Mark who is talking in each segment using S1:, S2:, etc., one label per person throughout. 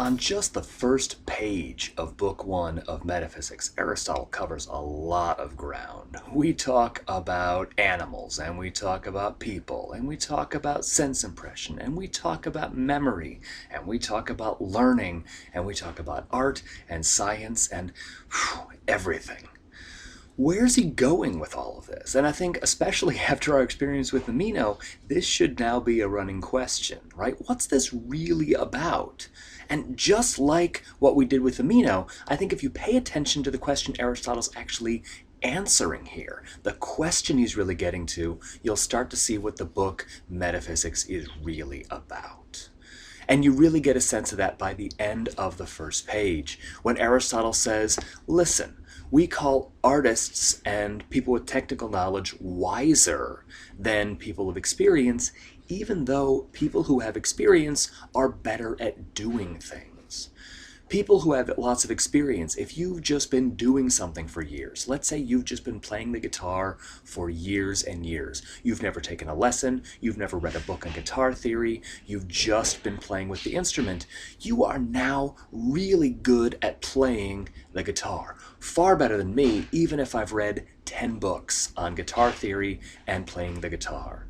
S1: On just the first page of Book 1 of Metaphysics, Aristotle covers a lot of ground. We talk about animals, and we talk about people, and we talk about sense impression, and we talk about memory, and we talk about learning, and we talk about art and science and everything. Where's he going with all of this? And I think, especially after our experience with the Meno, this should now be a running question, right? What's this really about? And just like what we did with the Meno, I think if you pay attention to the question Aristotle's actually answering here, the question he's really getting to, you'll start to see what the book Metaphysics is really about. And you really get a sense of that by the end of the first page, when Aristotle says, listen, we call artists and people with technical knowledge wiser than people of experience, even though people who have experience are better at doing things. People who have lots of experience, if you've just been doing something for years, let's say you've just been playing the guitar for years and years, you've never taken a lesson, you've never read a book on guitar theory, you've just been playing with the instrument, you are now really good at playing the guitar. Far better than me, even if I've read 10 books on guitar theory and playing the guitar.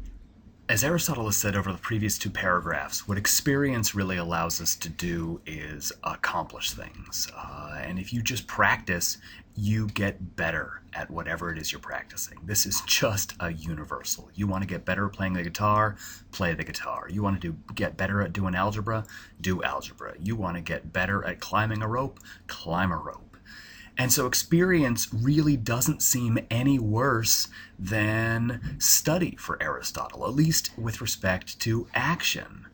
S1: As Aristotle has said over the previous two paragraphs, what experience really allows us to do is accomplish things. And if you just practice, you get better at whatever it is you're practicing. This is just a universal. You want to get better at playing the guitar, play the guitar. You want to get better at doing algebra, do algebra. You want to get better at climbing a rope, climb a rope. And so experience really doesn't seem any worse than study for Aristotle, at least with respect to action.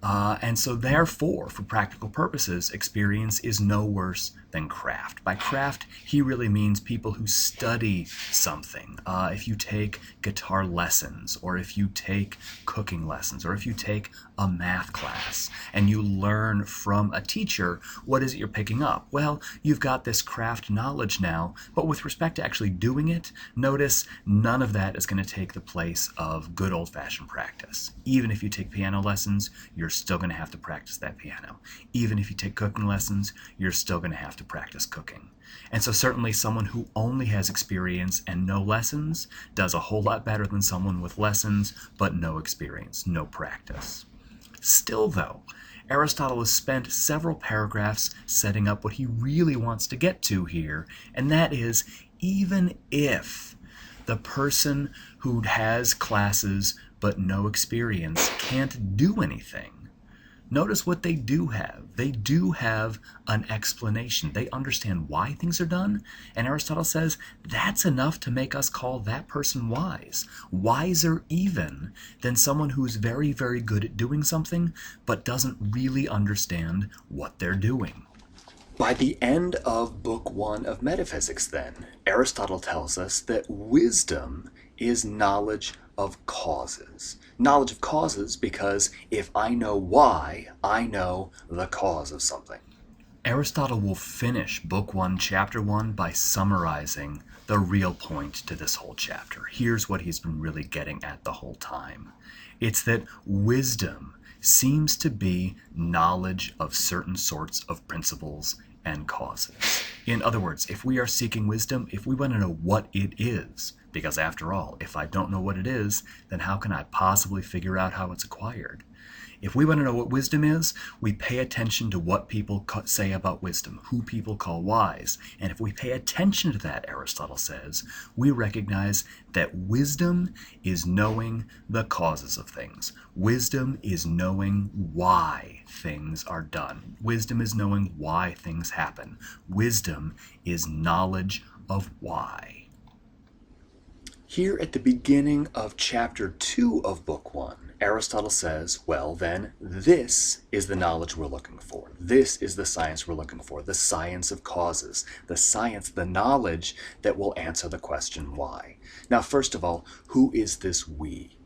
S1: And so therefore, for practical purposes, experience is no worse than craft. By craft, he really means people who study something. If you take guitar lessons, or if you take cooking lessons, or if you take a math class, and you learn from a teacher, what is it you're picking up? Well, you've got this craft knowledge now, but with respect to actually doing it, notice none of that is going to take the place of good old-fashioned practice. Even if you take piano lessons, you're still going to have to practice that piano. Even if you take cooking lessons, you're still going to have to practice cooking. And so certainly someone who only has experience and no lessons does a whole lot better than someone with lessons but no experience, no practice. Still though, Aristotle has spent several paragraphs setting up what he really wants to get to here, and that is, even if the person who has classes but no experience can't do anything, notice what they do have. They do have an explanation. They understand why things are done, and Aristotle says that's enough to make us call that person wise. Wiser even than someone who's very, very good at doing something, but doesn't really understand what they're doing. By the end of Book 1 of Metaphysics, then, Aristotle tells us that wisdom is knowledge of causes. Knowledge of causes because if I know why, I know the cause of something. Aristotle will finish Book 1, Chapter 1 by summarizing the real point to this whole chapter. Here's what he's been really getting at the whole time. It's that wisdom seems to be knowledge of certain sorts of principles and causes. In other words, if we are seeking wisdom, if we want to know what it is, because after all, if I don't know what it is, then how can I possibly figure out how it's acquired? If we want to know what wisdom is, we pay attention to what people say about wisdom, who people call wise. And if we pay attention to that, Aristotle says, we recognize that wisdom is knowing the causes of things. Wisdom is knowing why things are done. Wisdom is knowing why things happen. Wisdom is knowledge of why. Here at the beginning of Chapter 2 of Book 1, Aristotle says, well then, this is the knowledge we're looking for. This is the science we're looking for, the science of causes, the science, the knowledge that will answer the question why. Now, first of all, who is this we?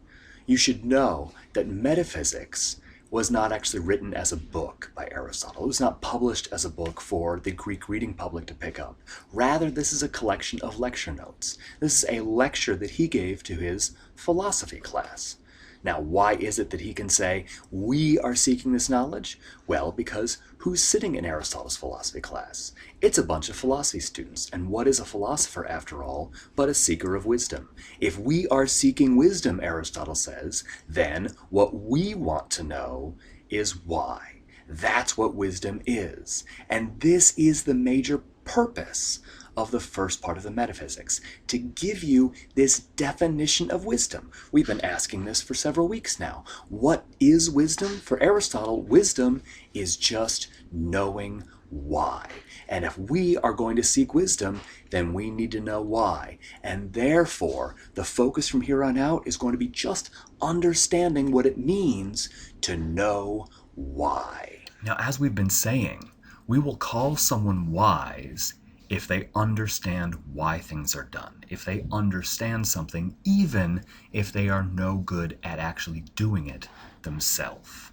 S1: You should know that metaphysics was not actually written as a book by Aristotle. It was not published as a book for the Greek reading public to pick up. Rather, this is a collection of lecture notes. This is a lecture that he gave to his philosophy class. Now, why is it that he can say, we are seeking this knowledge? Well, because who's sitting in Aristotle's philosophy class? It's a bunch of philosophy students. And what is a philosopher, after all, but a seeker of wisdom? If we are seeking wisdom, Aristotle says, then what we want to know is why. That's what wisdom is. And this is the major purpose of the first part of the metaphysics, to give you this definition of wisdom. We've been asking this for several weeks now. What is wisdom? For Aristotle, wisdom is just knowing why. And if we are going to seek wisdom, then we need to know why. And therefore, the focus from here on out is going to be just understanding what it means to know why. Now, as we've been saying, we will call someone wise if they understand why things are done, if they understand something, even if they are no good at actually doing it themselves.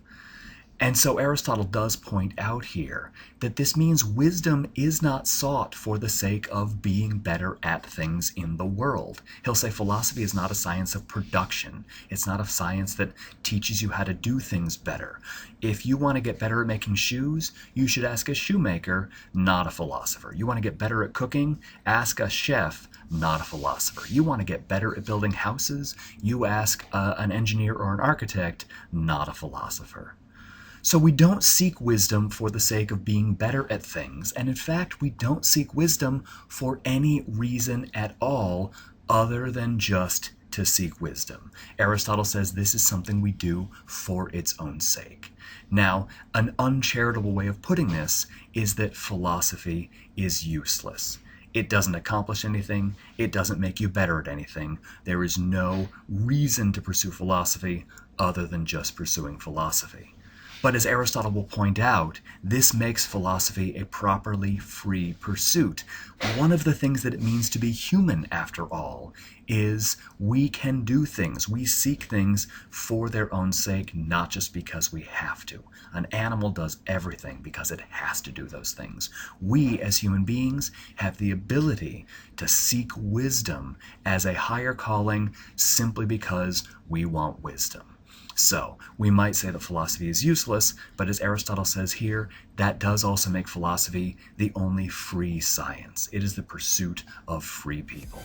S1: And so Aristotle does point out here that this means wisdom is not sought for the sake of being better at things in the world. He'll say philosophy is not a science of production. It's not a science that teaches you how to do things better. If you want to get better at making shoes, you should ask a shoemaker, not a philosopher. You want to get better at cooking? Ask a chef, not a philosopher. You want to get better at building houses? You ask an engineer or an architect, not a philosopher. So we don't seek wisdom for the sake of being better at things, and in fact, we don't seek wisdom for any reason at all other than just to seek wisdom. Aristotle says this is something we do for its own sake. Now, an uncharitable way of putting this is that philosophy is useless. It doesn't accomplish anything. It doesn't make you better at anything. There is no reason to pursue philosophy other than just pursuing philosophy. But as Aristotle will point out, this makes philosophy a properly free pursuit. One of the things that it means to be human, after all, is we can do things. We seek things for their own sake, not just because we have to. An animal does everything because it has to do those things. We, as human beings, have the ability to seek wisdom as a higher calling simply because we want wisdom. So, we might say that philosophy is useless, but as Aristotle says here, that does also make philosophy the only free science. It is the pursuit of free people.